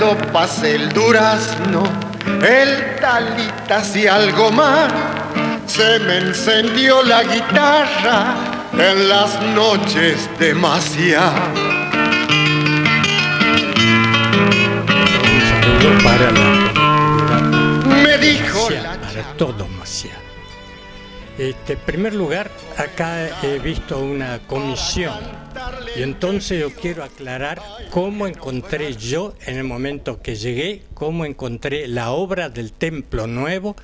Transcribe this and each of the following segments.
estopas, el durazno, el talitas y algo más. Se me encendió la guitarra en las noches demasiado. Un saludo para la comunidad. Me dijo Para todo Maciá. En primer lugar, acá he visto una comisión y entonces yo quiero aclarar cómo encontré yo, en el momento que llegué, cómo encontré la obra del Templo Nuevo,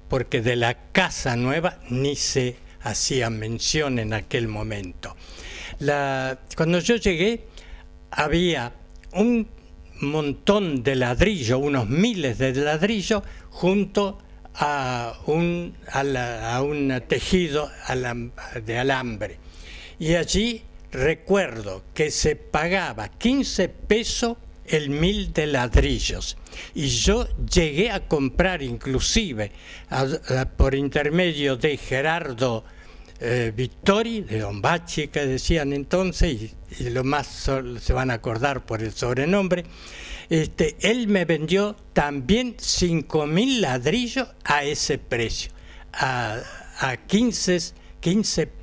porque de la Casa Nueva ni se hacía mención en aquel momento. Cuando yo llegué, había un montón de ladrillo, unos miles de ladrillos, junto a un tejido de alambre. Y allí recuerdo que se pagaba 15 pesos el 1000 de ladrillos. Y yo llegué a comprar inclusive por intermedio de Gerardo Vittori, de Don Bachi, que decían entonces, y lo más se van a acordar por el sobrenombre, él me vendió también 5.000 ladrillos a ese precio, a 15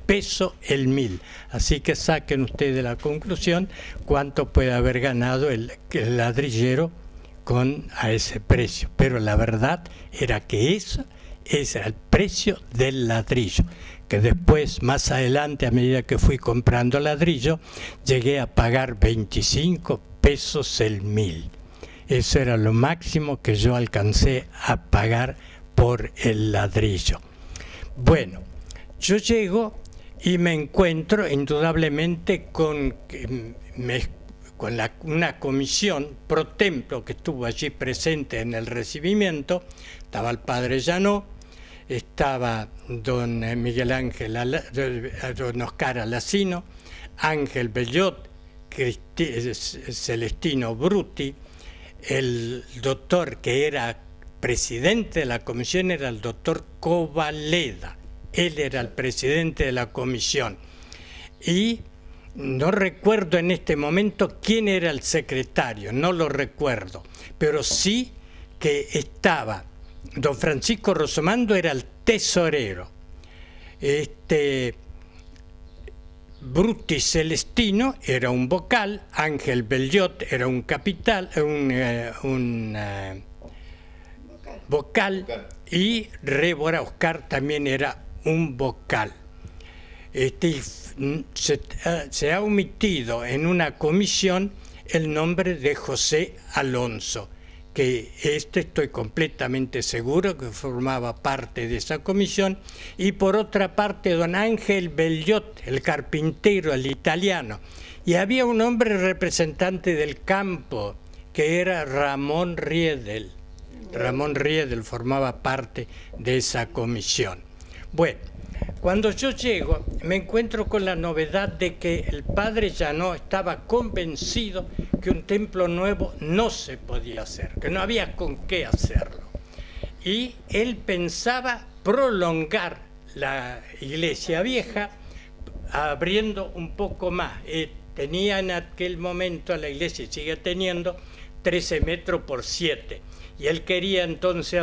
pesos el 1000. Así que saquen ustedes la conclusión cuánto puede haber ganado el ladrillero a ese precio. Pero la verdad era que eso era el precio del ladrillo, que después, más adelante, a medida que fui comprando ladrillo, llegué a pagar 25 pesos el 1000. Eso era lo máximo que yo alcancé a pagar por el ladrillo. Bueno, yo llego y me encuentro indudablemente con una comisión pro templo que estuvo allí presente en el recibimiento. Estaba el padre Llanó, estaba don Miguel Ángel, don Oscar Alacino, Ángel Bellot, Celestino Bruti, el doctor que era presidente de la comisión era el doctor Covaleda. Él era el presidente de la comisión. Y no recuerdo en este momento quién era el secretario, no lo recuerdo, pero sí que estaba don Francisco Rosomando, era el tesorero. Bruti Celestino era un vocal, Ángel Bellot era un capital, un vocal, y Rébora Oscar también era un vocal. Se ha omitido en una comisión el nombre de José Alonso, que estoy completamente seguro que formaba parte de esa comisión, y por otra parte don Ángel Bellot, el carpintero, el italiano, y había un hombre representante del campo que era Ramón Riedel. Ramón Riedel formaba parte de esa comisión. Bueno, cuando yo llego me encuentro con la novedad de que el padre Llanó estaba convencido que un templo nuevo no se podía hacer, que no había con qué hacerlo. Y él pensaba prolongar la iglesia vieja abriendo un poco más. Tenía en aquel momento la iglesia, sigue teniendo 13 metros por 7. Y él quería entonces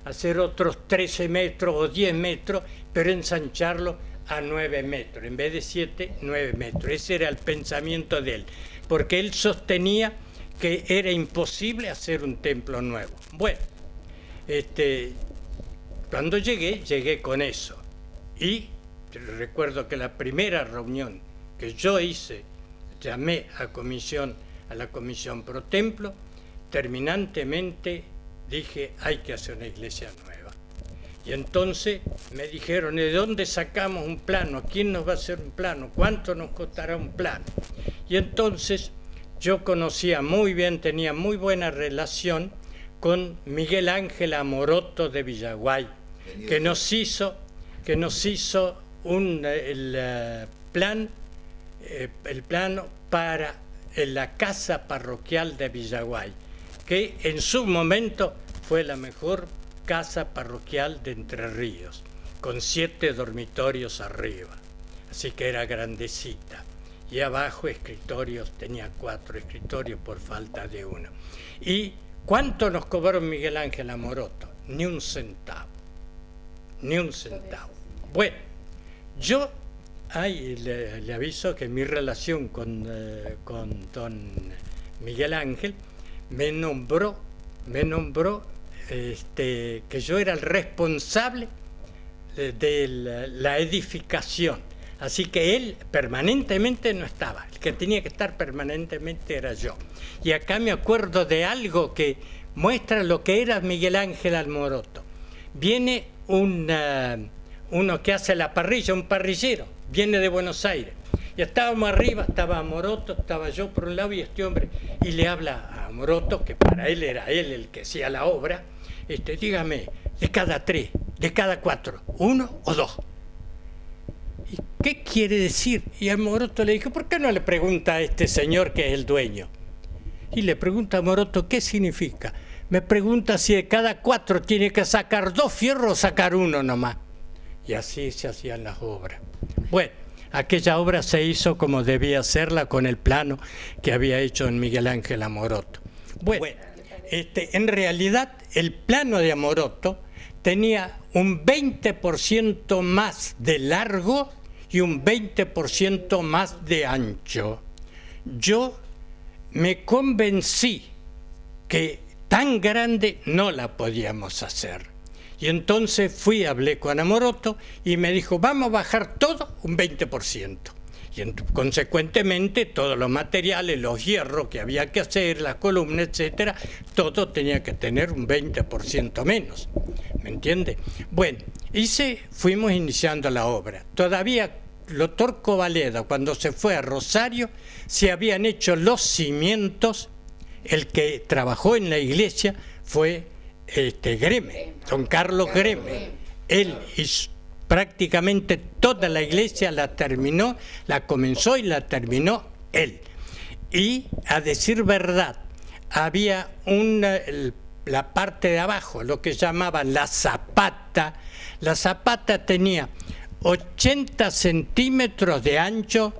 hacer otros 13 metros o 10 metros, pero ensancharlo a 9 metros. En vez de 7, 9 metros. Ese era el pensamiento de él, porque él sostenía que era imposible hacer un templo nuevo. Bueno, cuando llegué con eso. Y recuerdo que la primera reunión que yo hice, llamé a la comisión pro templo, terminantemente dije, hay que hacer una iglesia nueva. Y entonces me dijeron, ¿de dónde sacamos un plano? ¿Quién nos va a hacer un plano? ¿Cuánto nos costará un plano? Y entonces yo conocía muy bien, tenía muy buena relación con Miguel Ángel Amoroto de Villaguay, que nos hizo el plano para la casa parroquial de Villaguay, que en su momento fue la mejor casa parroquial de Entre Ríos, con 7 dormitorios arriba, así que era grandecita. y abajo escritorios, tenía 4 escritorios por falta de uno. ¿Y cuánto nos cobró Miguel Ángel Amoroto? Ni un centavo, ni un centavo. Bueno, yo le aviso que mi relación con don Miguel Ángel me nombró que yo era el responsable de la edificación. Así que él permanentemente no estaba, el que tenía que estar permanentemente era yo. Y acá me acuerdo de algo que muestra lo que era Miguel Ángel Amoroto. Viene uno que hace la parrilla, un parrillero, viene de Buenos Aires. Y estábamos arriba, estaba Amoroto, estaba yo por un lado y este hombre, y le habla a Amoroto, que para él era él el que hacía la obra, dígame, de cada 3, de cada 4, 1 o 2. ¿Y qué quiere decir? Y Amoroto le dijo, ¿por qué no le pregunta a este señor que es el dueño? Y le pregunta a Amoroto, ¿qué significa? Me pregunta si de cada 4 tiene que sacar 2 fierros o sacar 1 nomás. Y así se hacían las obras. Bueno, aquella obra se hizo como debía hacerla con el plano que había hecho en Miguel Ángel Amoroto. Bueno, en realidad el plano de Amoroto tenía un 20% más de largo y un 20% más de ancho. Yo me convencí que tan grande no la podíamos hacer. Y entonces hablé con Amoroto y me dijo, vamos a bajar todo un 20%. Y consecuentemente todos los materiales, los hierros que había que hacer, las columnas, etcétera, todo tenía que tener un 20% menos. ¿Me entiende? Bueno, fuimos iniciando la obra. Todavía el doctor Covaleda, cuando se fue a Rosario, se habían hecho los cimientos. El que trabajó en la iglesia fue Greme, don Carlos Greme. Él hizo prácticamente toda la iglesia, la terminó, la comenzó y la terminó él. Y a decir verdad, había la parte de abajo, lo que llamaban la zapata. La zapata tenía 80 centímetros de ancho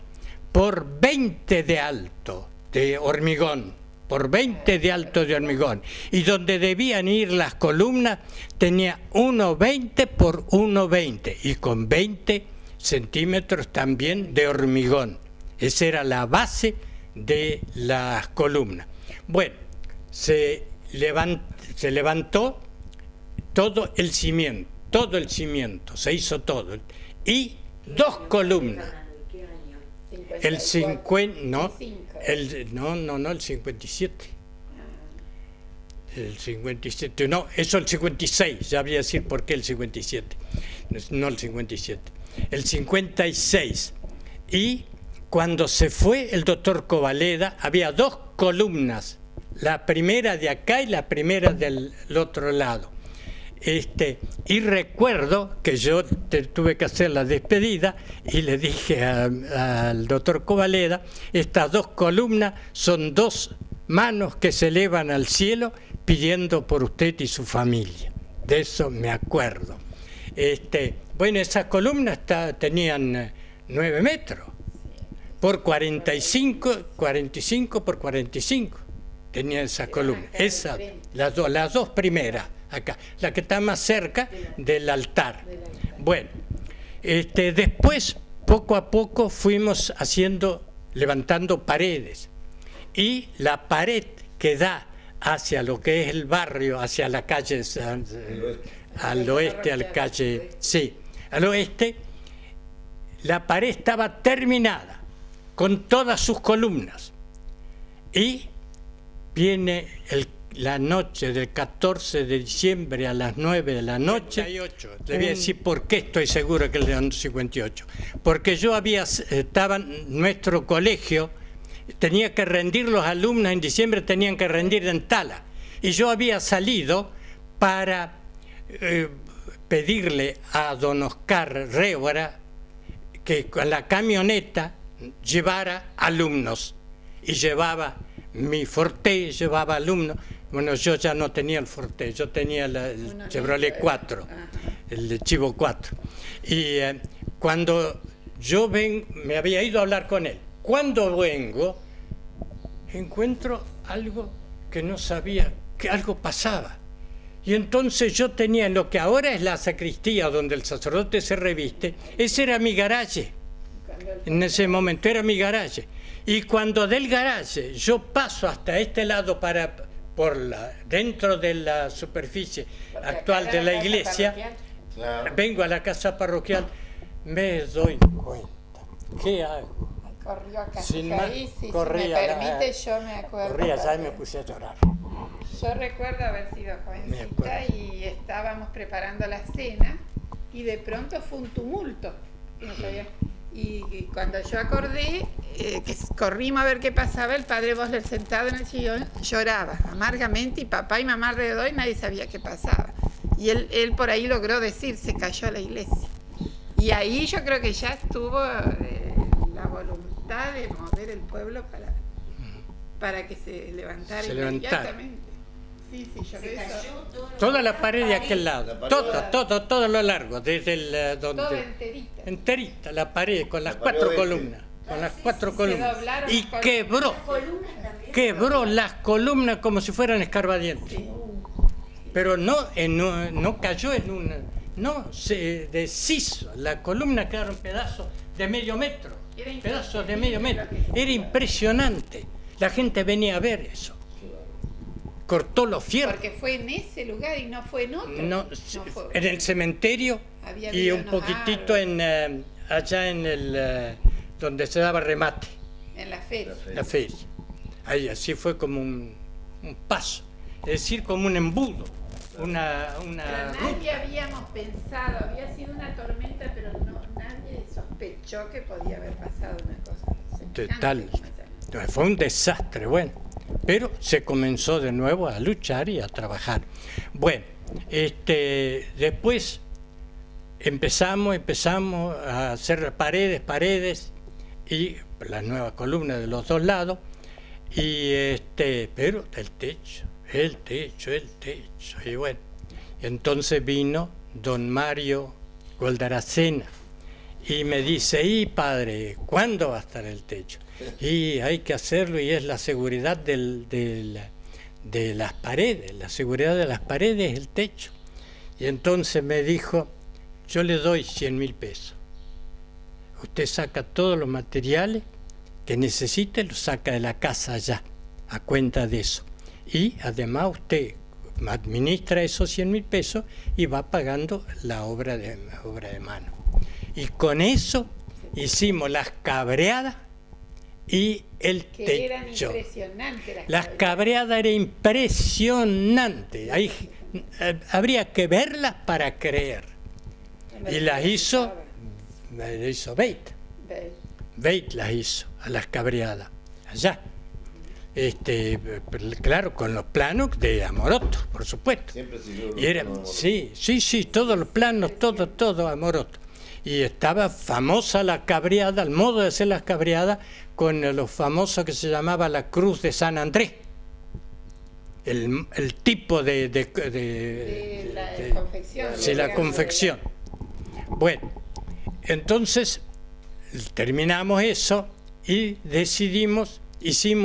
por 20 de alto de hormigón. Por 20 de alto de hormigón, y donde debían ir las columnas tenía 1,20 por 1,20 y con 20 centímetros también de hormigón. Esa era la base de las columnas. Bueno, se levantó todo el cimiento, se hizo todo, y 2 columnas. El 50, no, el 57. El 57, no, eso el 56, ya voy a decir por qué el 57, no el 57. El 56. Y cuando se fue el doctor Covaleda, había 2 columnas, la primera de acá y la primera del otro lado. Y recuerdo que yo tuve que hacer la despedida y le dije al doctor Covaleda, estas 2 columnas son 2 manos que se elevan al cielo pidiendo por usted y su familia. De eso me acuerdo. Bueno, esas columnas tenían 9 metros por 45 por 45. Tenía esa columna. Las dos primeras. Acá, la que está más cerca del altar. Bueno, después, poco a poco, fuimos levantando paredes. Y la pared que da hacia lo que es el barrio, hacia la calle, al oeste, al oeste, la pared estaba terminada, con todas sus columnas. Y viene la noche del 14 de diciembre a las 9 de la noche, 58. Le voy a decir por qué estoy seguro que es el 58. Porque yo estaba en nuestro colegio, tenía que rendir los alumnos en diciembre, tenían que rendir en Tala. Y yo había salido para pedirle a don Oscar Révora que con la camioneta llevara alumnos. Y llevaba mi Forte, llevaba alumnos. Bueno, yo ya no tenía el Forte, yo tenía el Chevrolet 4, el Chivo 4. Y cuando me había ido a hablar con él, Cuando vengo, encuentro algo que no sabía, que algo pasaba. Y entonces yo tenía en lo que ahora es la sacristía, donde el sacerdote se reviste, ese era mi garaje. En ese momento era mi garaje. Y cuando del garaje yo paso hasta este lado dentro de la superficie actual de la iglesia, vengo a la casa parroquial, me doy cuenta. ¿Qué hago? Corrió acá. Sin más, Ahí, si corría, me permite, yo me acuerdo. Corría allá y me puse a llorar. Yo recuerdo haber sido jovencita y estábamos preparando la cena y de pronto fue un tumulto. Y cuando yo acordé que corrimos a ver qué pasaba, el padre Bosler sentado en el sillón lloraba amargamente y papá y mamá alrededor y nadie sabía qué pasaba. Y él por ahí logró decir, se cayó la iglesia. Y ahí yo creo que ya estuvo la voluntad de mover el pueblo para que se levantara inmediatamente. Sí, yo veo eso. Toda la pared de aquel lado, todo lo largo, desde el donde Todo enterita. la pared con las pared 4 oeste. columnas, con las 4 columnas. doblaron Y las quebró las columnas como si fueran escarbadientes. Sí. Pero no cayó en una, no, se deshizo. La columna quedaron pedazos de medio metro, pedazos de medio metro. Era impresionante. La gente venía a ver eso. Cortó los fierros. Porque fue en ese lugar y no fue en otro. No, fue. en el cementerio Había y habido un unos poquitito árboles. allá en el donde se daba remate, En la feria. la feria. Ahí así fue como un paso, es decir, como un embudo, una Pero ruta. nadie habíamos pensado, había sido una tormenta, pero nadie sospechó que podía haber pasado una cosa semejante. Total. Fue un desastre, bueno, pero se comenzó de nuevo a luchar y a trabajar. Bueno, después empezamos a hacer paredes y la nueva columna de los dos lados, y pero el techo, y bueno, entonces vino don Mario Goldaracena y me dice, padre, ¿cuándo va a estar el techo? Y hay que hacerlo, y es la seguridad de las paredes, la seguridad de las paredes es el techo. Y entonces me dijo, yo le doy 100.000 pesos. Usted saca todos los materiales que necesite, los saca de la casa allá, a cuenta de eso. Y además usted administra esos 100.000 pesos y va pagando la obra de mano. Y con eso hicimos las cabreadas y el Que eran techo. impresionantes Las cabreadas eran impresionantes. Habría que verlas para creer. Y las hizo Beit las hizo a las cabreadas allá. Claro, con los planos de Amoroto, por supuesto. Siempre siguió Y era, sí, todos los planos, todo Amoroto. Y estaba famosa la cabreada, el modo de hacer las cabreadas, con los famosos que se llamaba la Cruz de San Andrés. El tipo de la confección. Sí, la confección. Bueno, entonces terminamos eso y hicimos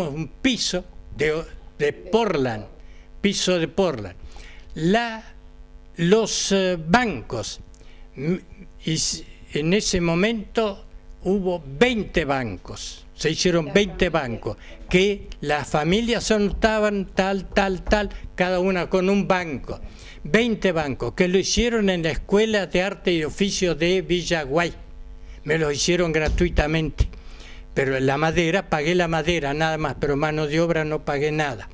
un piso de Portland, Los bancos, en ese momento hubo 20 bancos, se hicieron 20 bancos, que las familias se anotaban tal, cada una con un banco. 20 bancos, que lo hicieron en la Escuela de Arte y Oficio de Villaguay. Me lo hicieron gratuitamente. Pero pagué la madera nada más, pero mano de obra no pagué nada.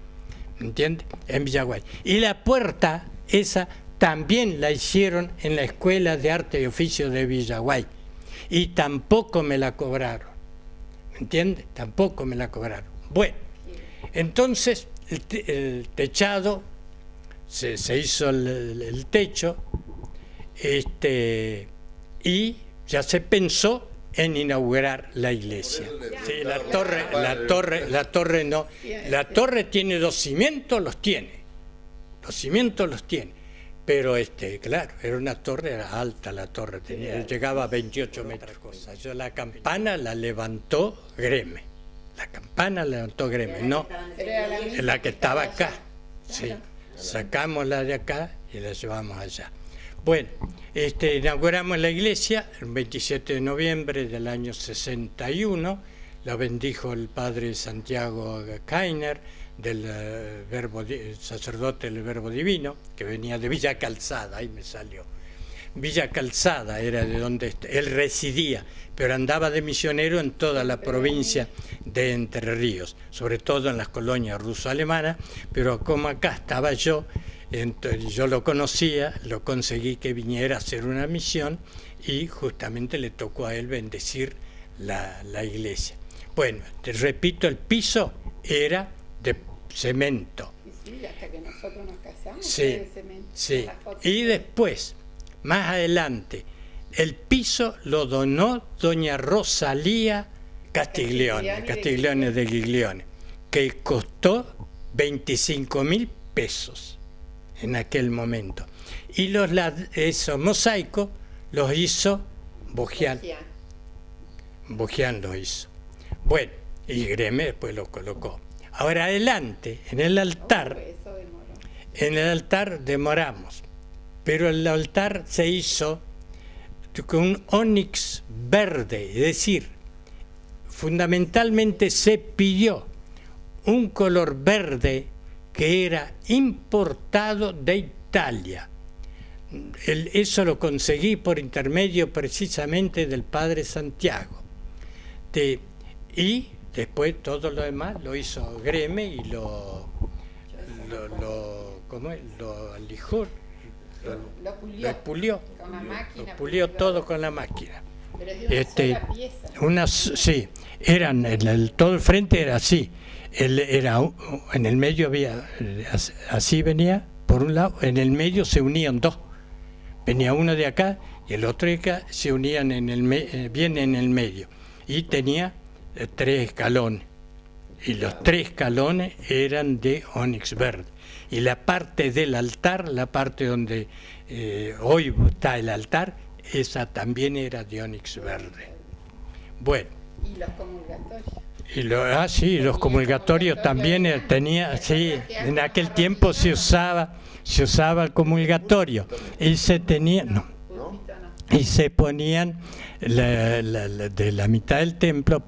¿Me entiendes? En Villaguay. Y la puerta, esa, también la hicieron en la Escuela de Arte y Oficio de Villaguay. Y tampoco me la cobraron. ¿Me entiendes? Tampoco me la cobraron. Bueno, entonces el techado, se hizo el techo, y ya se pensó en inaugurar la iglesia. Sí, la torre tiene 2 cimientos, los tiene. Pero claro, era una torre, era alta la torre, llegaba a 28 metros. La campana la levantó Greme. La campana la levantó Greme, no la que estaba acá. Sí, sacamos la de acá y la llevamos allá. Bueno, inauguramos la iglesia el 27 de noviembre del año 61, la bendijo el padre Santiago Kainer, del sacerdote del Verbo Divino, que venía de Villa Calzada, ahí me salió. Villa Calzada era de donde él residía, pero andaba de misionero en toda la provincia de Entre Ríos, sobre todo en las colonias ruso-alemanas, pero como acá estaba yo, entonces yo lo conocía, lo conseguí que viniera a hacer una misión y justamente le tocó a él bendecir la iglesia. Bueno, te repito, el piso era de cemento. Sí, hasta que nosotros nos casamos. Sí, de cemento, sí. Y después, más adelante, el piso lo donó doña Rosalía Castiglione de Giglione, que costó 25.000 pesos en aquel momento. Y esos mosaicos los hizo Bogián. Bogián los hizo. Bueno, y Greme después lo colocó. Ahora adelante, en el altar demoramos, pero el altar se hizo con un ónix verde, es decir, fundamentalmente se pidió un color verde que era importado de Italia. Eso lo conseguí por intermedio precisamente del padre Santiago. Y después todo lo demás lo hizo Greme y lo alijó, lo pulió, con la máquina, lo pulió todo con la máquina. Pero es de una sola pieza. Sí, todo el frente era así. En el medio había, así venía, por un lado, en el medio se unían dos. Venía uno de acá y el otro de acá, se unían bien en el medio. Y tenía 3 escalones. Y los 3 escalones eran de ónix verde. Y la parte del altar, la parte donde hoy está el altar, esa también era de ónix verde. Bueno. Y los comulgatorios. Los comulgatorios también tenía, sí, en aquel tiempo se usaba el comulgatorio y se ponían de la mitad del templo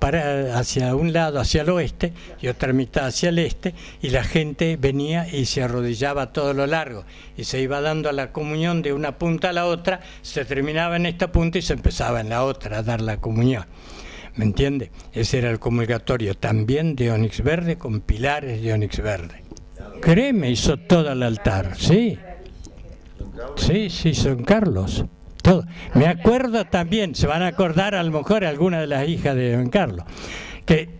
hacia un lado, hacia el oeste, y otra mitad hacia el este, y la gente venía y se arrodillaba a todo lo largo, y se iba dando la comunión de una punta a la otra, se terminaba en esta punta y se empezaba en la otra a dar la comunión. ¿Me entiende? Ese era el comulgatorio, también de ónix verde, con pilares de ónix verde. Greme hizo todo el altar, sí. Sí, San Carlos. Todo. Me acuerdo también, se van a acordar a lo mejor alguna de las hijas de Don Carlos, que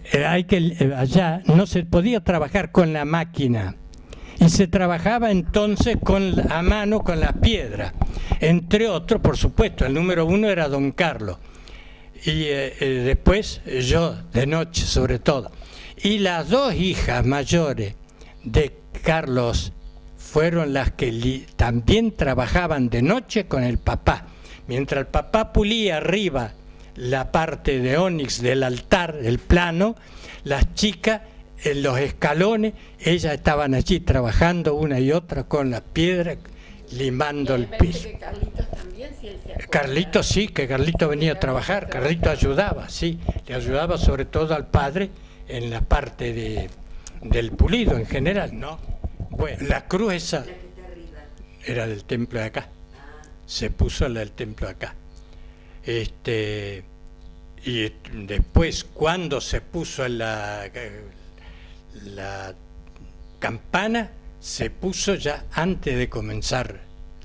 allá no se podía trabajar con la máquina. Y se trabajaba entonces a mano con la piedra. Entre otros, por supuesto, el número 1 era Don Carlos. Y después yo, de noche sobre todo. Y las 2 hijas mayores de Carlos fueron las que también trabajaban de noche con el papá. Mientras el papá pulía arriba la parte de ónix del altar, el plano, las chicas en los escalones, ellas estaban allí trabajando una y otra con la piedra, limando el piso. Carlitos sí, que Carlitos venía a trabajar, Carlitos ayudaba, sí, le ayudaba sobre todo al padre en la parte del pulido en general, ¿no? Bueno, la cruz esa era del templo de acá, se puso la del templo de acá. Y después cuando se puso la campana, se puso ya antes de comenzar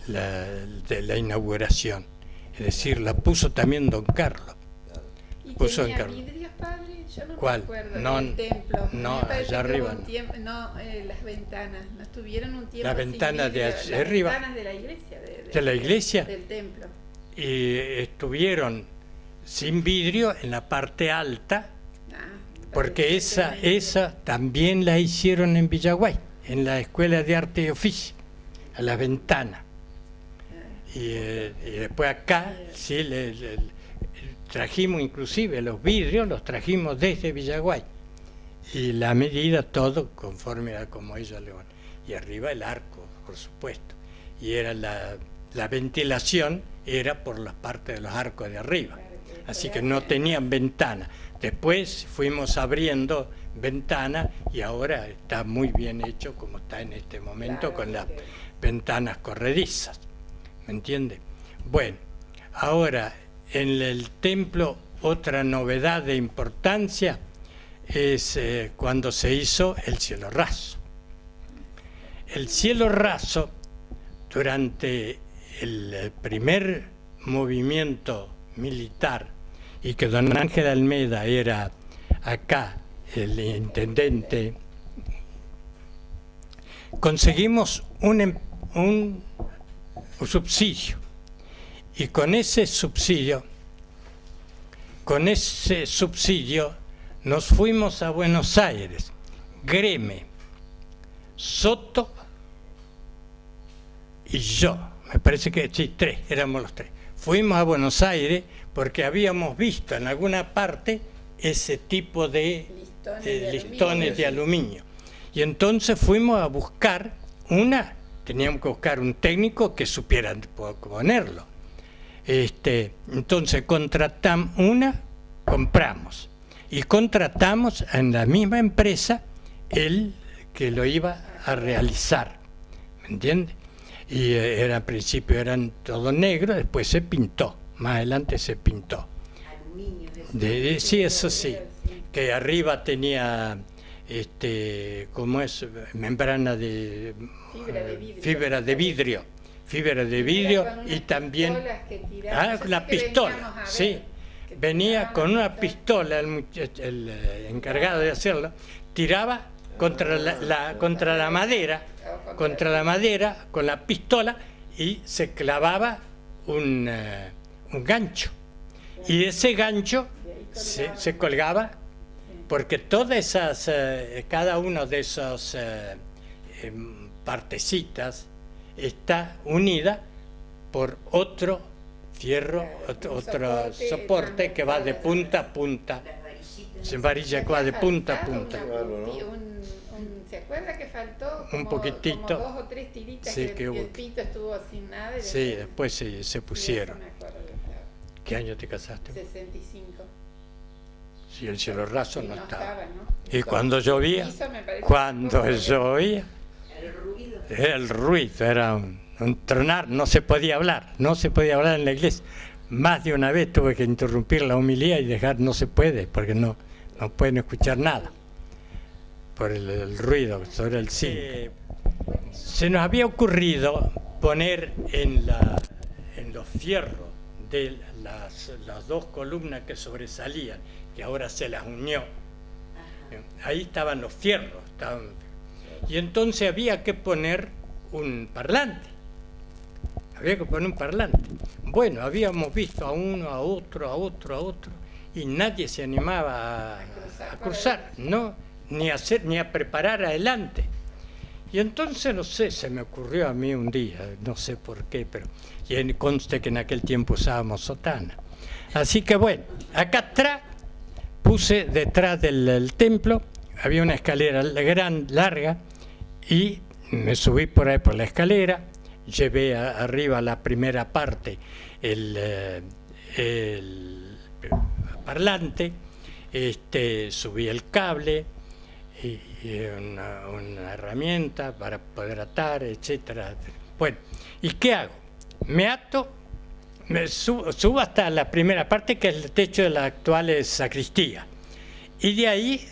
la inauguración. Es decir, la puso también Don Carlos. ¿Y puso tenía Carlos. vidrios, padre? Yo no ¿Cuál? me acuerdo No, del templo. no, Me parece allá arriba que hubo un tiempo, las ventanas, no estuvieron un tiempo Las sin ventanas de vidrio, hacia arriba. Las ventanas de la iglesia. ¿De la iglesia? Del templo. Y estuvieron sin vidrio en la parte alta, porque esa también la hicieron en Villaguay, en la Escuela de Arte y Oficio, a las ventanas. Y después acá, sí, trajimos inclusive los vidrios, los trajimos desde Villaguay. Y la medida, todo conforme a como ellos le van. Y arriba el arco, por supuesto. Y era la ventilación era por las partes de los arcos de arriba. Así que no tenían ventana. Después fuimos abriendo ventana y ahora está muy bien hecho como está en este momento, con las ventanas corredizas. ¿Me entiende? Bueno, ahora en el templo otra novedad de importancia es cuando se hizo el cielo raso. El cielo raso, durante el primer movimiento militar, y que don Ángel Almeida era acá el intendente, conseguimos un subsidio, y con ese subsidio nos fuimos a Buenos Aires, Greme, Soto y yo, me parece que sí, éramos los tres. Fuimos a Buenos Aires porque habíamos visto en alguna parte ese tipo de listones de aluminio. Y entonces fuimos a buscar teníamos que buscar un técnico que supiera ponerlo. Entonces compramos y contratamos en la misma empresa el que lo iba a realizar, ¿me entiende? Y al principio eran todo negro, después se pintó, más adelante se pintó. Aluminio. Sí, eso sí, que arriba tenía, ¿cómo es? Membrana de fibra de vidrio y también la pistola, sí. Venía con una pistola, el encargado de hacerlo, tiraba contra la madera con la pistola y se clavaba un gancho. Y ese gancho se colgaba porque todas esas, cada uno de esos partecitas está unida por otro fierro, otro soporte que va de punta a punta. Se varilla que va de punta a punta. ¿Se acuerda que faltó un poquitito? Como 2 o 3 tiritas, sí, que el pito estuvo sin nada. Y sí, después se pusieron. ¿Qué año te casaste? 65. Sí, el cielo raso no estaba. ¿No? Y cuando llovía, el ruido era un tronar, no se podía hablar en la iglesia. Más de una vez tuve que interrumpir la homilía y no se puede, porque no pueden escuchar nada por el ruido sobre el cine. Se nos había ocurrido poner en los fierros de las 2 columnas que sobresalían, que ahora se las unió, ahí estaban los fierros, y entonces había que poner un parlante. Bueno, habíamos visto a uno, a otro, y nadie se animaba a cruzar, ¿no? ni a preparar adelante. Y entonces, no sé, se me ocurrió a mí un día, no sé por qué, pero y conste que en aquel tiempo usábamos sotana. Así que bueno, acá atrás puse, detrás del templo, había una escalera larga, y me subí por ahí por la escalera, llevé arriba la primera parte, el parlante, subí el cable y una herramienta para poder atar, etcétera. Bueno, ¿y qué hago? Me ato, me subo hasta la primera parte, que es el techo de la actual sacristía, y de ahí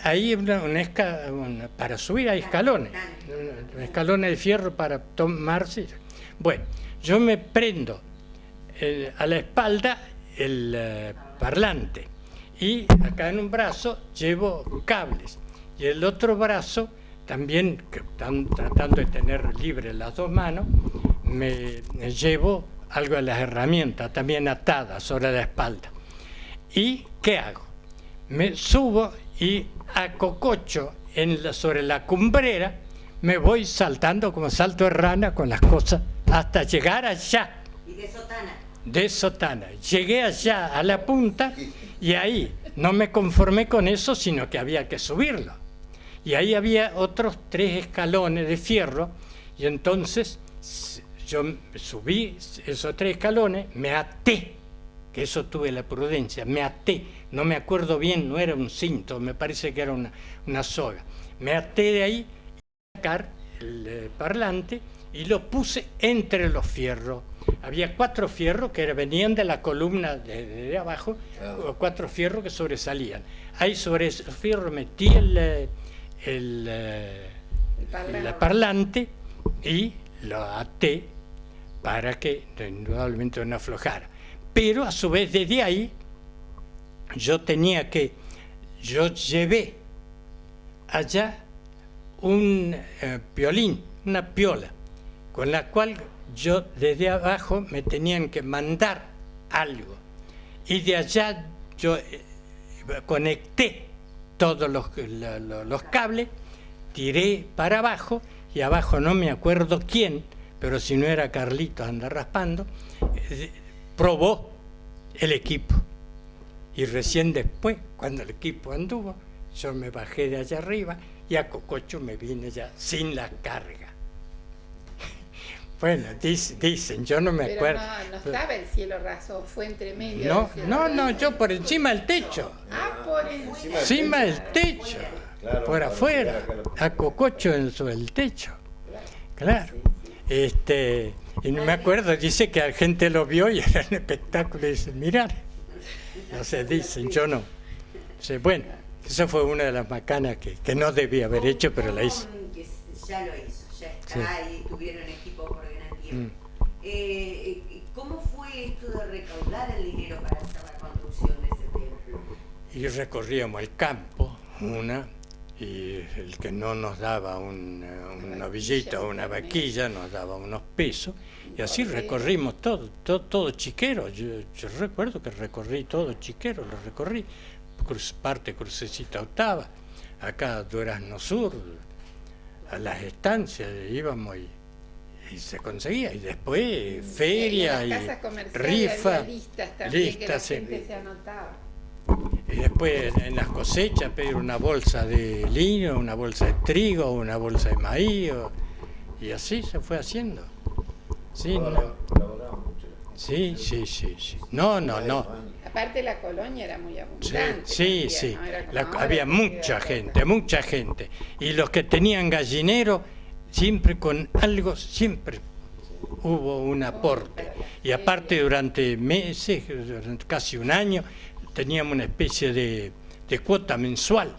para subir hay escalones de fierro para tomarse. Bueno, yo me prendo a la espalda el parlante, y acá en un brazo llevo cables, y el otro brazo también, que están tratando de tener libre las 2 manos, me llevo algo de las herramientas también atadas sobre la espalda. ¿Y qué hago? Me subo y acococho sobre la cumbrera, me voy saltando como salto de rana con las cosas hasta llegar allá. ¿Y de sotana? De sotana. Llegué allá a la punta y ahí no me conformé con eso, sino que había que subirlo. Y ahí había otros 3 escalones de fierro y entonces yo subí esos 3 escalones, me até, que eso tuve la prudencia, me até, no me acuerdo bien, no era un cinto, me parece que era una soga. Me até de ahí y sacar el parlante y lo puse entre los fierros. Había 4 fierros que venían de la columna de abajo, 4 fierros que sobresalían. Ahí sobre esos fierros metí el parlante y lo até para que indudablemente no aflojara. Pero a su vez desde ahí yo llevé allá un violín, una piola, con la cual yo desde abajo me tenían que mandar algo. Y de allá yo conecté todos los cables, tiré para abajo y abajo no me acuerdo quién, pero si no era Carlitos anda raspando, probó el equipo. Y recién después, cuando el equipo anduvo, yo me bajé de allá arriba y a Cococho me vine ya sin la carga. Bueno, dicen, yo no me acuerdo. No estaba el cielo raso, fue entre medio. No, yo por encima del techo. Ah, por encima. Encima del techo, claro, por afuera, a Cococho sobre el techo. Claro. Y no me acuerdo, dice que la gente lo vio y era un espectáculo y dice, mirar. No sé, dicen, yo no. Bueno, esa fue una de las macanas que no debía haber hecho, pero la hice. Ya lo hizo, ya está, y tuvieron equipo por gran tiempo. ¿Cómo fue esto de recaudar el dinero para hacer la construcción de ese templo? Y recorríamos el campo, y el que no nos daba una villita o una vaquilla nos daba unos pesos, y así recorrimos todo Chiquero. Yo recuerdo que recorrí todo Chiquero, lo recorrí, parte Crucecita Octava, acá Durazno Sur, a las estancias íbamos y se conseguía, y después feria y rifa, listas, se anotaba. y después en las cosechas pedir una bolsa de lino, una bolsa de trigo, una bolsa de maíz, y así se fue haciendo. Sí, sí. No. Aparte la colonia era muy abundante. Sí. Había mucha gente. Y los que tenían gallinero, siempre con algo, siempre hubo un aporte. Y aparte durante meses, durante casi un año, teníamos una especie de cuota mensual.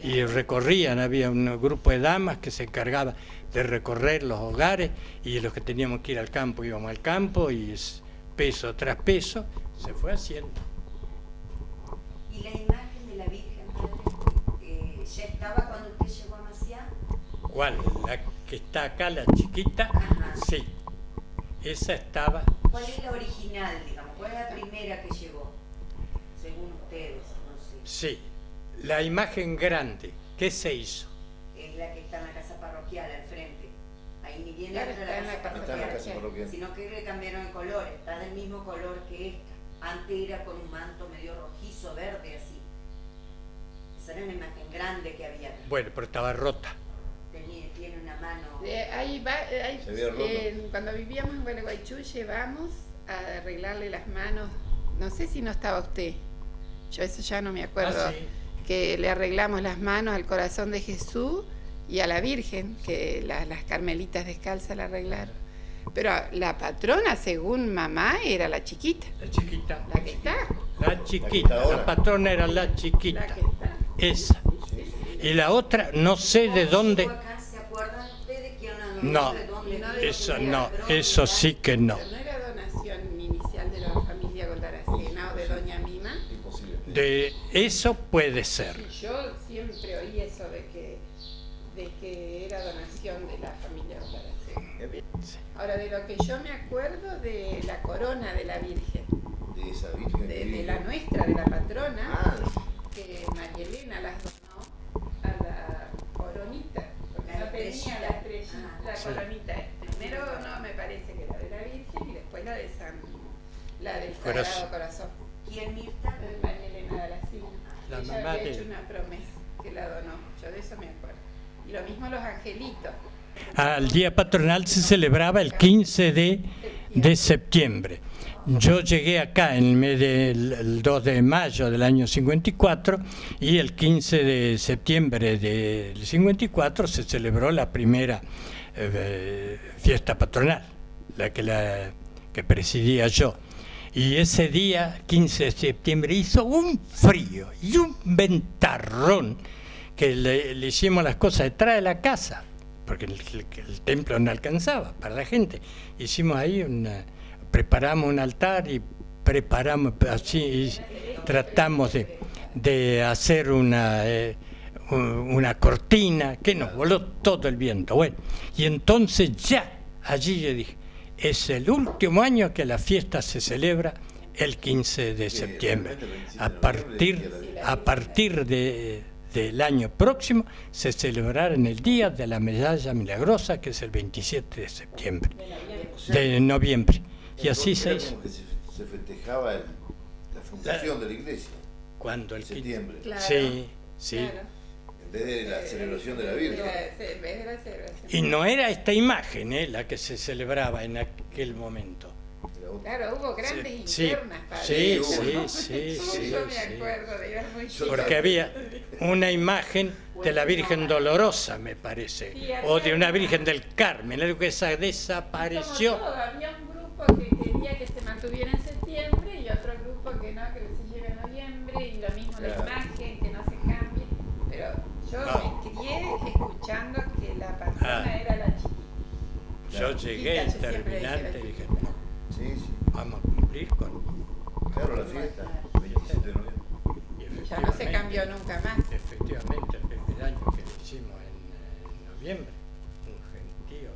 Y recorrían, había un grupo de damas que se encargaba de recorrer los hogares, y los que teníamos que ir al campo íbamos al campo, y peso tras peso se fue haciendo. ¿Y la imagen de la Virgen Madre ya estaba cuando usted llegó a Maciá? ¿Cuál? ¿La que está acá, la chiquita? Ajá. Sí, esa estaba. ¿Cuál es la original, digamos? ¿Cuál es la primera que llegó? Según ustedes, no sé. Sí, la imagen grande, ¿qué se hizo? Es la que está en la casa parroquial al frente. Ahí ni bien Claro, entra está en la la casa parroquial, sino que le cambiaron el color, está del mismo color que esta. Antes era con un manto medio rojizo, verde, así. Esa era una imagen grande que había. Bueno, pero estaba rota. Tiene una mano. Cuando vivíamos en Gualeguaychú llevamos a arreglarle las manos. No sé si no estaba usted. Yo eso ya no me acuerdo. Sí. Que le arreglamos las manos al corazón de Jesús y a la Virgen, que las carmelitas descalzas la arreglaron. Pero la patrona, según mamá, era la chiquita. La chiquita. La que está. La chiquita. La patrona era la chiquita. La que está. Esa. Y la otra, no sé de dónde. ¿Se acuerdan ustedes que No, eso sí que no. ¿No era donación inicial de la familia Goldaracena o de doña Mima? De eso puede ser. Yo siempre oí eso de que era donación de la familia Goldaracena. Ahora, de lo que yo me acuerdo de la corona de la Virgen, de esa Virgen, de la nuestra, de la patrona, que María Elena las donó a la coronita, porque no tenía la estrellita, la coronita. Primero no me parece que era de la Virgen y después la de San Sagrado Corazón. ¿Quién, Mirta? María Elena de la Sina. La Ella mamá había de- hecho una promesa que la donó, yo de eso me acuerdo. Y lo mismo los angelitos. Al día patronal se celebraba el 15 de septiembre. Yo llegué acá en el mes el 2 de mayo del año 54 y el 15 de septiembre del 54 se celebró la primera fiesta patronal, la que presidía yo. Y ese día, 15 de septiembre, hizo un frío y un ventarrón que le hicimos las cosas detrás de la casa, porque el templo no alcanzaba para la gente. Hicimos ahí preparamos un altar y preparamos así, y tratamos de hacer una cortina que nos voló todo el viento. Bueno, y entonces ya allí yo dije, es el último año que la fiesta se celebra el 15 de septiembre. A partir del año próximo se celebrará en el Día de la Medalla Milagrosa, que es el 27 de septiembre, de noviembre. Y así se hizo. Como que se festejaba la fundación de la iglesia Cuando el en septiembre, Claro. Sí, sí. Claro. en vez de la celebración de la Virgen. En vez de la celebración. Y no era esta imagen la que se celebraba en aquel momento. Era otra. Claro, hubo grandes Sí, internas para sí, eso. sí, Yo me sí. acuerdo de ir muy chica. Porque había una imagen de la Virgen Dolorosa, me parece, Sí, o de una había- Virgen del Carmen, algo que esa Como desapareció. todo, había un grupo que quería que se mantuviera en septiembre y otro grupo que no, que se lleve en noviembre, y lo mismo la Claro. imagen, que no se cambie. Pero yo me crié escuchando que la patrona era la chiquita. Yo llegué Yo siempre terminante y dije, dije, Sí, sí. vamos a cumplir con... Claro, la fiesta, 27 de noviembre. Y Ya no se cambió nunca más. Efectivamente, el primer año que lo hicimos en noviembre, un gentío.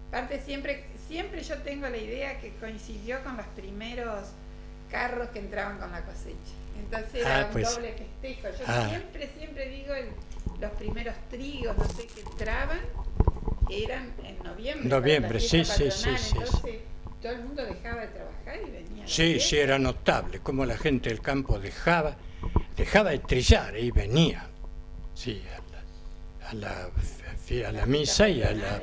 Aparte siempre yo tengo la idea que coincidió con los primeros carros que entraban con la cosecha. Entonces era un pues. doble festejo. Yo siempre digo los primeros trigos, no sé, que entraban, eran en noviembre. Noviembre, para la fiesta sí, patronal. sí. Entonces todo el mundo dejaba de trabajar y venía. a la Sí, fiesta. sí, era notable cómo la gente del campo dejaba de trillar y venía, sí, a la misa y a la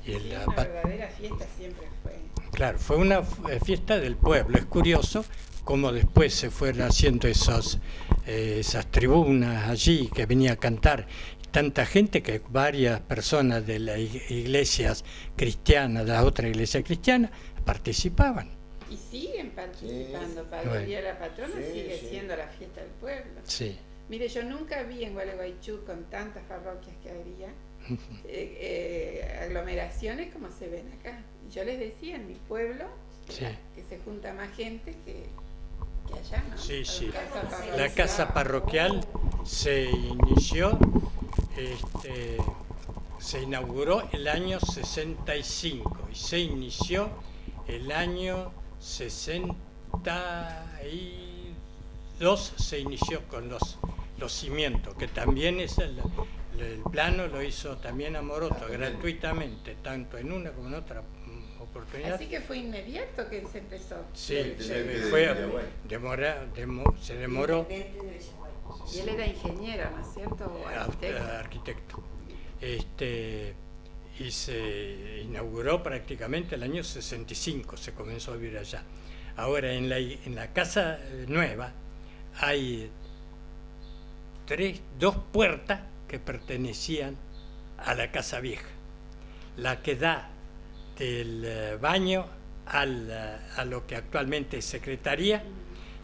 Sí, una verdadera fiesta siempre fue. Claro, fue una fiesta del pueblo. Es curioso cómo después se fueron haciendo esas tribunas allí que venía a cantar tanta gente, que varias personas de las iglesias cristianas, de las otras iglesias cristianas, participaban. Y siguen participando. Para Bueno. el Día de la Patrona Sí, sigue sí. siendo la fiesta del pueblo. Sí. Mire, yo nunca vi en Gualeguaychú, con tantas parroquias que había, aglomeraciones como se ven acá. Y yo les decía, en mi pueblo, Sí. que se junta más gente que allá, ¿no? Sí, sí. Para una casa La parroquial. casa parroquial se inició, se inauguró el año 65 y se inició el año 62, se inició con los cimientos, que también es el plano lo hizo también Amoroto gratuitamente, tanto en una como en otra oportunidad. Así que fue inmediato que se empezó. Sí, Intendente se de Villaguay. demoró. Intendente de Villaguay. Y él era ingeniero, ¿no es cierto? O arquitecto. Arquitecto. Y se inauguró prácticamente el año 65, se comenzó a vivir allá. Ahora en la casa nueva hay dos puertas que pertenecían a la casa vieja. La que da del baño a lo que actualmente es secretaría,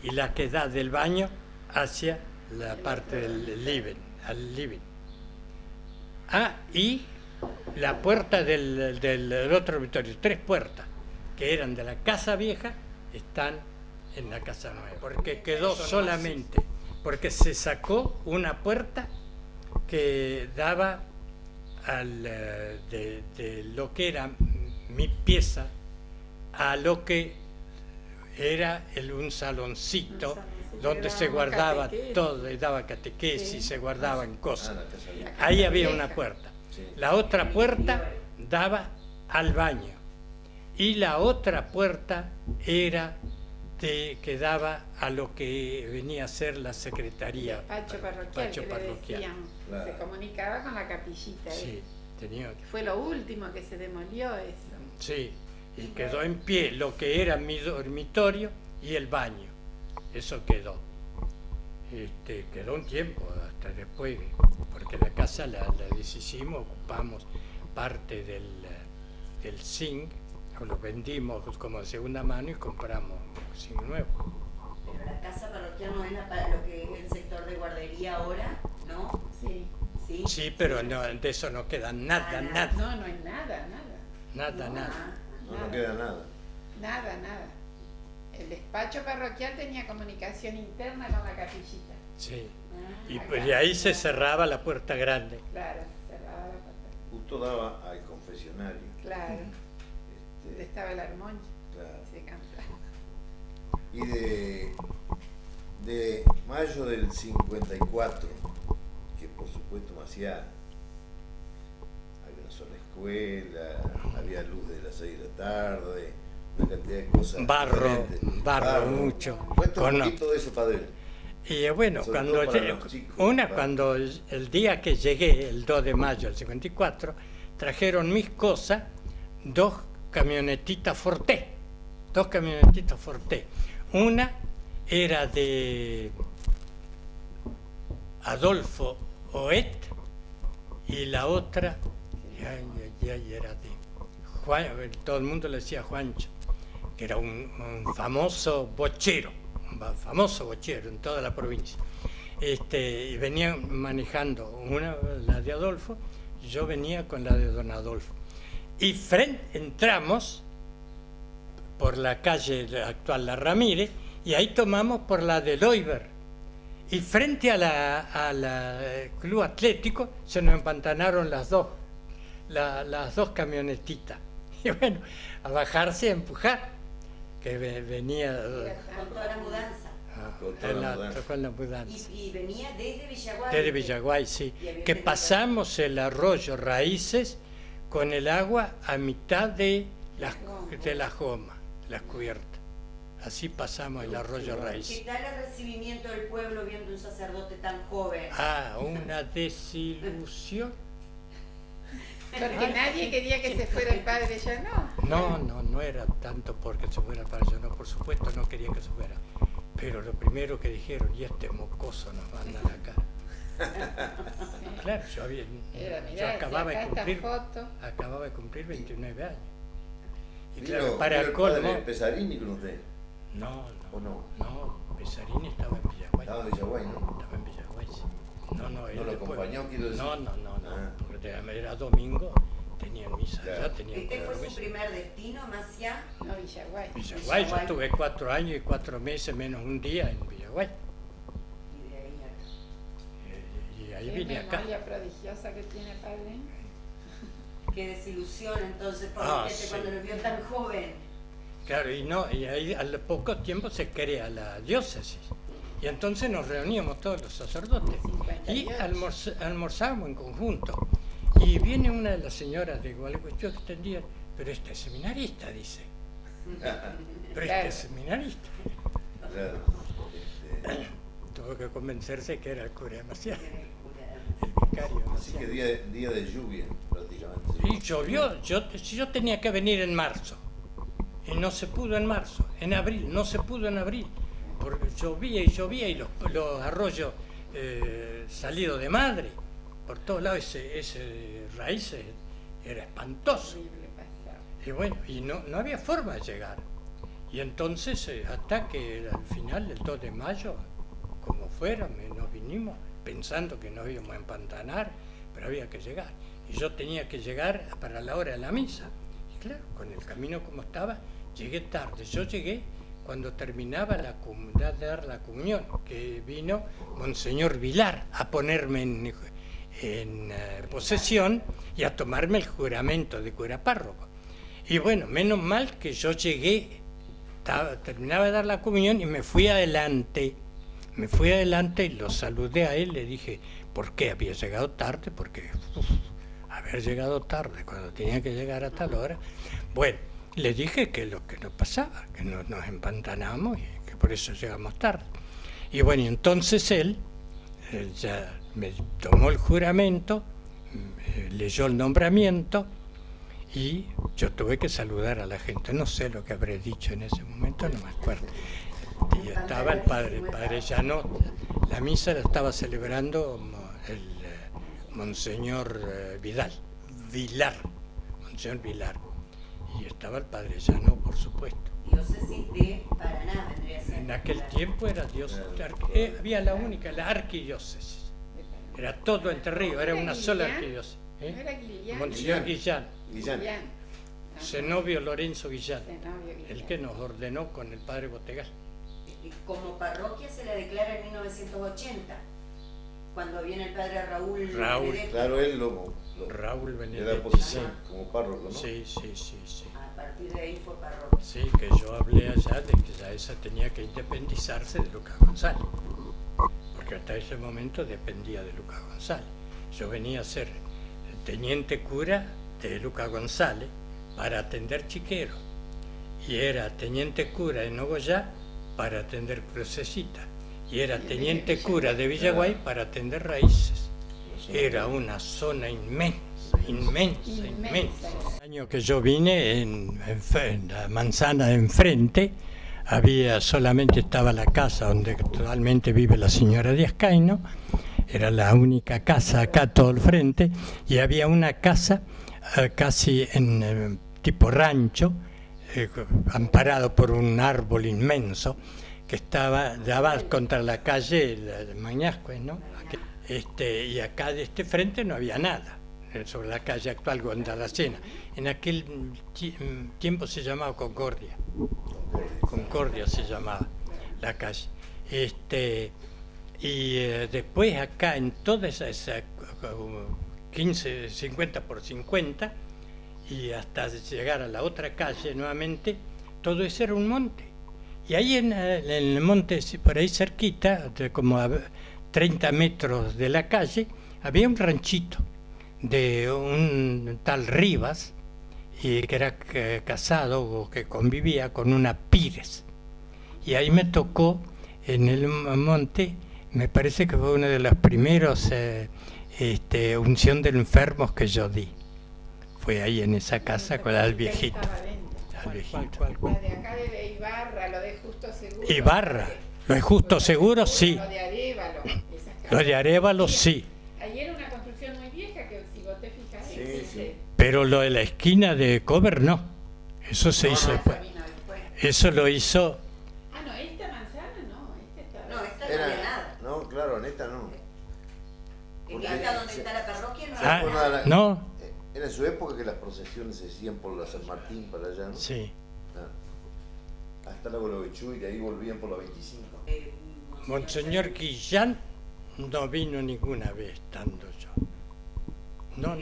y la que da del baño hacia la parte del living, al living. Y la puerta del otro dormitorio, 3 puertas que eran de la casa vieja están en la casa nueva, porque quedó solamente, porque se sacó una puerta que daba de lo que era mi pieza a lo que era un saloncito donde se guardaba todo, daba catequesis, se guardaban cosas. La casa vieja. Ahí había una puerta. Sí. La otra puerta daba al baño. Y la otra puerta era que daba a lo que venía a ser la secretaría. Despacho parroquial, Despacho que parroquial. le decíamos. Claro. Se comunicaba con la capillita. Sí, tenía. Fue lo último que se demolió eso. Sí, y quedó en pie lo que era mi dormitorio y el baño. Eso quedó. Quedó un tiempo, hasta después, porque la casa la deshicimos, ocupamos parte del zinc, lo vendimos como de segunda mano y compramos zinc nuevo. Pero la casa parroquial no es lo que es el sector de guardería ahora, ¿no? Sí. Sí, Sí, pero no, de eso no queda nada, nada, No hay nada, nada. nada. No queda nada. Nada, nada. El despacho parroquial tenía comunicación interna con la capillita. Sí. Ah, Y acá. pues de ahí se cerraba la puerta grande. Claro, cerrada la puerta. Justo daba al confesionario. Claro. Donde estaba el armonio. Claro. Se cantaba. Y de mayo del 54, que por supuesto Maciá, había una sola escuela, había luz de las 6 de la tarde, una cantidad de cosas. Barro diferentes. mucho. Cuenta un Con- poquito de eso, padre. Y bueno, Sobre cuando todo para llegué- los chicos, claro. cuando el día que llegué, el 2 de mayo del 54, trajeron mis cosas, dos camionetitas Forté. Una era de Adolfo Oet y la otra era de Juan, todo el mundo le decía Juancho, que era un famoso bochero en toda la provincia. Y venían manejando una, la de Adolfo, y yo venía con la de don Adolfo. Y entramos por la calle actual La Ramírez, y ahí tomamos por la de Loiber. Y frente a la Club Atlético se nos empantanaron las dos camionetitas. Y bueno, a bajarse y a empujar, que venía con toda la mudanza. Con toda la mudanza. con la mudanza. Y venía desde Villaguay. Desde Villaguay, sí. Y había Que tenido- pasamos el arroyo Raíces con el agua a mitad de las gomas, las cubiertas. Así pasamos el arroyo ¿Qué Raíces. tal el recibimiento del pueblo viendo un sacerdote tan joven? Una desilusión. Porque nadie quería que se fuera el padre, ya no. No era tanto porque se fuera para yo, no, por supuesto no querían que se fuera. Pero lo primero que dijeron, y este mocoso nos mandan acá. Claro, yo Mirá, acababa si acá de esta cumplir, foto. 29 años. Y Vino- claro, para vino el el padre colmo, Pesarini con usted. no, ¿O no? Pesarini estaba en Villaguay. Estaba en Villaguay, ¿no? Estaba en Villaguay, sí. Él ¿No lo después- acompañó, quiero decir? No, Ah. porque era domingo, tenían misa Claro. allá, tenían ¿Este que fue dar su misa. primer destino, Maciá? No, Villaguay. Villaguay, yo estuve 4 años y 4 meses menos un día en Villaguay. Y de ahí acá. Y ahí Qué vine acá. memoria prodigiosa que tiene padre. Qué desilusión entonces por Ah, la gente sí. cuando lo vio tan joven. Claro, y ahí al poco tiempo se crea la diócesis. Y entonces nos reuníamos todos los sacerdotes y 58. almorzábamos en conjunto. Y viene una de las señoras de Gualeguaychú que atendían, pero este es seminarista, dice. Pero este es seminarista. Claro. Tuvo que convencerse que era el cura de Maciá, Era el cura. el vicario de Así que Maciá. día de lluvia, prácticamente. Y llovió, yo tenía que venir en marzo, y no se pudo en marzo, en abril, no se pudo en abril, porque llovía y los arroyos salidos de madre, por todos lados, ese raíces era espantoso. Horrible pasaba. Y bueno, y no había forma de llegar. Y entonces, hasta que al final, el 2 de mayo, como fuera, nos vinimos pensando que nos íbamos a empantanar, pero había que llegar. Y yo tenía que llegar para la hora de la misa. Y claro, con el camino como estaba, llegué tarde. Yo llegué cuando terminaba de dar la comunión, que vino Monseñor Vilar a ponerme en posesión y a tomarme el juramento de cura párroco. Y bueno, menos mal que yo llegué, terminaba de dar la comunión y me fui adelante y lo saludé a él, le dije por qué había llegado tarde, porque haber llegado tarde cuando tenía que llegar a tal hora. Bueno, Le dije que lo que nos pasaba, que nos empantanamos y que por eso llegamos tarde. Y bueno, entonces él ya me tomó el juramento, leyó el nombramiento y yo tuve que saludar a la gente. No sé lo que habré dicho en ese momento, no me acuerdo. Y estaba el padre Janot. La misa la estaba celebrando el Monseñor Vilar. Y estaba el padre Janot, por supuesto. Diócesis de Paraná vendría a ser. En aquel tiempo era diócesis, había la única, la arquidiócesis. Era todo Entre Ríos, era una sola arquidiócesis. ¿No era Guillán? Monseñor Guillán. Guillán. Zenobio Lorenzo Guillán, Zenobio Guillán. el que nos ordenó con el padre Botegal. Como parroquia se la declara en 1980, cuando viene el padre Raúl. Benedetti. Claro, él Raúl le da Benedetti, posición como párroco, ¿no? sí. A partir de ahí fue parroquia. Sí, que yo hablé allá de que ya esa tenía que independizarse de Lucas González, porque hasta ese momento dependía de Lucas González. Yo venía a ser el teniente cura de Lucas González para atender chiqueros, y era teniente cura de Nogoyá para atender crucecita, y era teniente cura de Villaguay para atender raíces. Era una zona inmensa. El año que yo vine, en la manzana de enfrente, solamente estaba la casa donde actualmente vive la señora Díaz Caino, era la única casa acá todo el frente, y había una casa casi en tipo rancho, amparado por un árbol inmenso, que daba contra la calle Mañascue, ¿no? Y acá de este frente no había nada, sobre la calle actual Gondalacena. En aquel tiempo se llamaba Concordia se llamaba la calle. Después acá en toda esa 50 por 50, y hasta llegar a la otra calle nuevamente, todo eso era un monte. Y ahí en el monte, por ahí cerquita, como a 30 metros de la calle, había un ranchito de un tal Rivas, y que era casado o que convivía con una Pires. Y ahí me tocó en el monte, me parece que fue uno de los primeros unción de enfermos que yo di. Fue ahí en esa casa con el viejito. La de acá de Ibarra, lo de Justo Seguro. Ibarra, lo de Justo Seguro, sí. Lo de Arévalo. Lo de Arévalo, sí. Ahí era una construcción muy vieja que, si vos te fijas, Sí. Pero lo de la esquina de Cover, no. Eso se hizo después. Eso lo hizo. Ah, no, esta manzana no. Esta No, esta no había nada. No, claro, en esta no. En esta donde está la parroquia no Ah, había nada. no. Era en su época que las procesiones se hacían por la San Martín para allá, ¿no? Sí. Hasta la Gualeguaychú, y de ahí volvían por la 25. Monseñor Guillán no vino ninguna vez estando yo. No.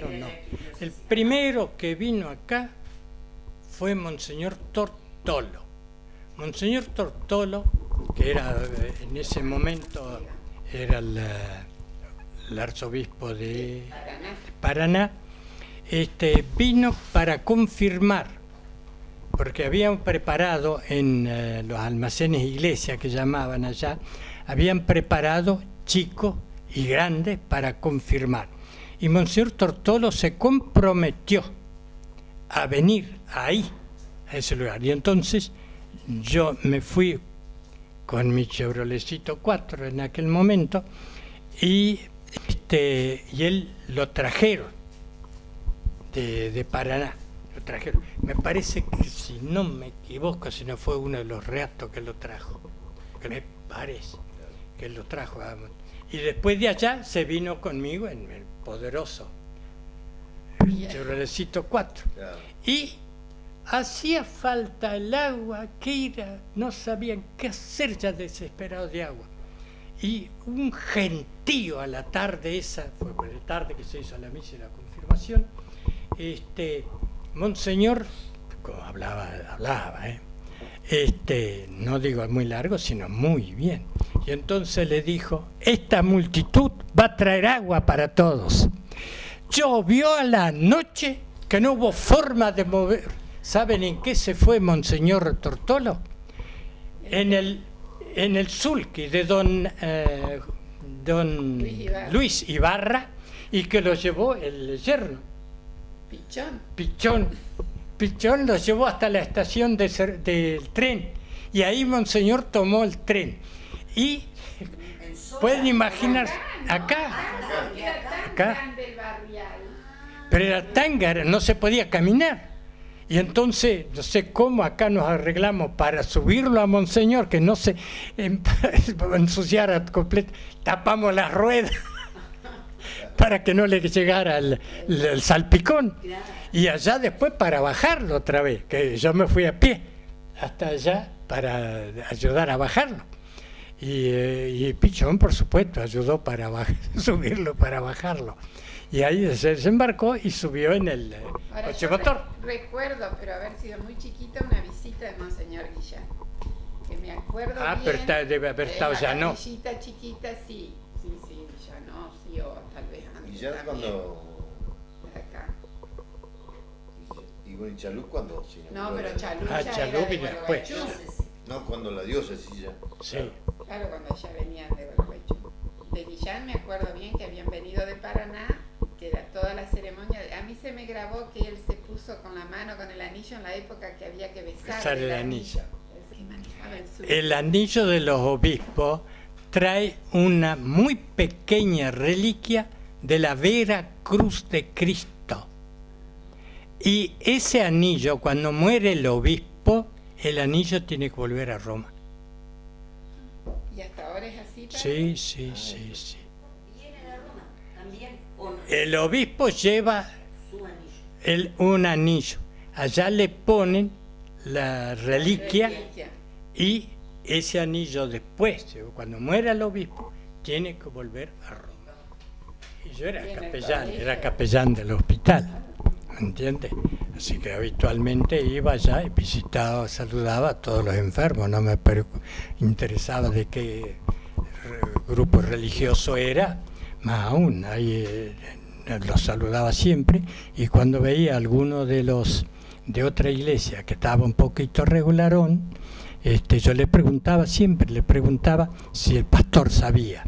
El primero que vino acá fue Monseñor Tortolo. Monseñor Tortolo, que era en ese momento era el arzobispo de Paraná, vino para confirmar, porque habían preparado en los almacenes iglesia que llamaban allá, habían preparado chicos y grandes para confirmar. Y Monseñor Tortolo se comprometió a venir ahí, a ese lugar. Y entonces yo me fui con mi Chevroletcito 4 en aquel momento, y él lo trajeron de Paraná. Lo trajeron. Me parece que, si no me equivoco, si no fue uno de los reatos que lo trajo, que me parece que lo trajo. Y después de allá se vino conmigo en el poderoso Chevroletcito 4. Claro. Y hacía falta el agua, no sabían qué hacer, ya desesperados de agua. Y un gentío a la tarde esa, fue por la tarde que se hizo la misa y la confirmación, Monseñor, como hablaba, no digo muy largo, sino muy bien. Y entonces le dijo: esta multitud va a traer agua para todos. Llovió a la noche que no hubo forma de mover, ¿Saben en qué se fue Monseñor Tortolo? En el sulky de don Luis Ibarra, y que lo llevó el yerno. Pichón lo llevó hasta la estación del tren, y ahí Monseñor tomó el tren. Y pueden imaginar, acá. Pero era tan grande, no se podía caminar. Y entonces, no sé cómo acá nos arreglamos para subirlo a Monseñor, que no se ensuciara completo. Tapamos las ruedas para que no le llegara el salpicón. Y allá después para bajarlo otra vez, que yo me fui a pie hasta allá para ayudar a bajarlo. Y Pichón, por supuesto, ayudó para subirlo, para bajarlo. Y ahí se desembarcó y subió en el coche motor. Recuerdo, pero haber sido muy chiquita, una visita de Monseñor Guillán. Que me acuerdo bien. Pero debe haber estado ya, ¿no? Visita chiquita, sí, ya no, sí, o tal vez antes. Y ya cuando... Acá. Y bueno, Chalú cuando... No, pero Chalú ya Chalú vino después. No, cuando la diócesis ya. Sí. Claro, cuando ya venían de Gualeguaychú. De Guillán me acuerdo bien que habían venido de Paraná, que era toda la ceremonia. A mí se me grabó que él se puso con la mano, con el anillo en la época que había que besar el anillo. El El anillo de los obispos trae una muy pequeña reliquia de la Vera Cruz de Cristo. Y ese anillo, cuando muere el obispo, el anillo tiene que volver a Roma. ¿Y hasta ahora es así? Sí. ¿Viene de Roma también o no? El obispo lleva Su anillo. un anillo. Allá le ponen la reliquia y ese anillo después, cuando muera el obispo, tiene que volver a Roma. Y yo era capellán del hospital, ¿me entiendes? Así que habitualmente iba allá y visitaba, saludaba a todos los enfermos, no me interesaba de qué grupo religioso era, más aún, ahí los saludaba siempre, y cuando veía a alguno de otra iglesia que estaba un poquito regularón, yo le preguntaba si el pastor sabía.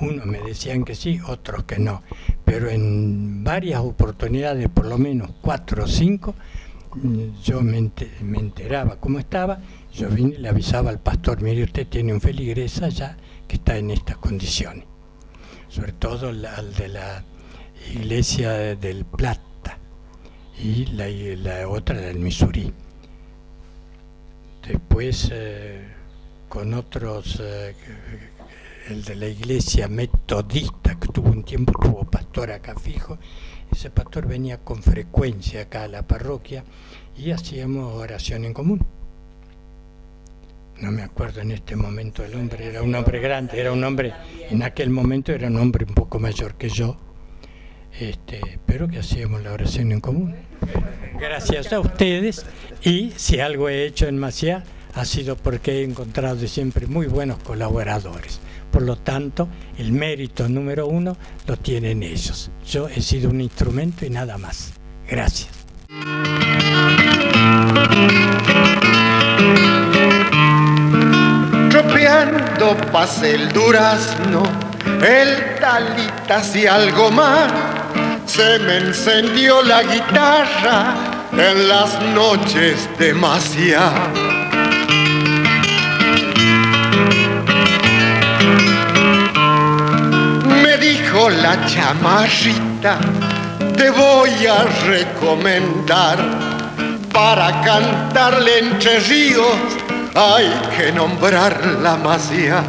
Unos me decían que sí, otros que no, pero en varias oportunidades, por lo menos 4 o 5, yo me enteraba cómo estaba. Yo vine y le avisaba al pastor: mire, usted tiene un feligrés allá que está en estas condiciones, sobre todo al de la iglesia del Plata y la otra del Missouri. Después con otros, el de la iglesia metodista, que tuvo pastor acá fijo. Ese pastor venía con frecuencia acá a la parroquia y hacíamos oración en común. No me acuerdo en este momento el hombre, era un hombre grande, en aquel momento era un hombre un poco mayor que yo, pero que hacíamos la oración en común. Gracias a ustedes, y si algo he hecho en Maciá ha sido porque he encontrado siempre muy buenos colaboradores. Por lo tanto, el mérito número 1 lo tienen ellos. Yo he sido un instrumento y nada más. Gracias. Tropeando pasa el durazno, el talitas y algo más. Se me encendió la guitarra en las noches de Maciá. Me dijo la chamarrita: te voy a recomendar para cantarle entre ríos, hay que nombrar la Maciá.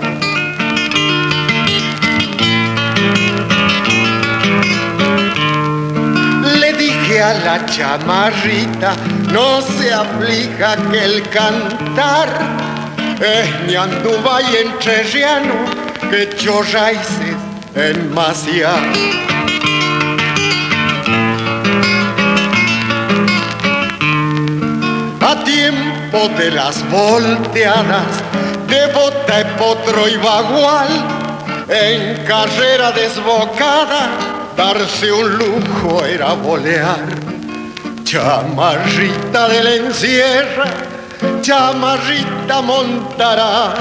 Le dije a la chamarrita: no se aflija que el cantar es ni Andubay entrerriano que echó raíces en Maciá. A tiempo de las volteadas de bota, potro y bagual, en carrera desbocada darse un lujo era bolear. chamarrita de la encierra, chamarrita montará,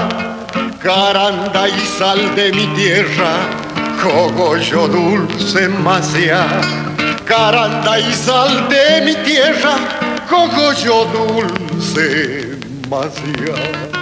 caranda y sal de mi tierra, cogollo dulce maciá. Caranda y sal de mi tierra, cogollo dulce maciá.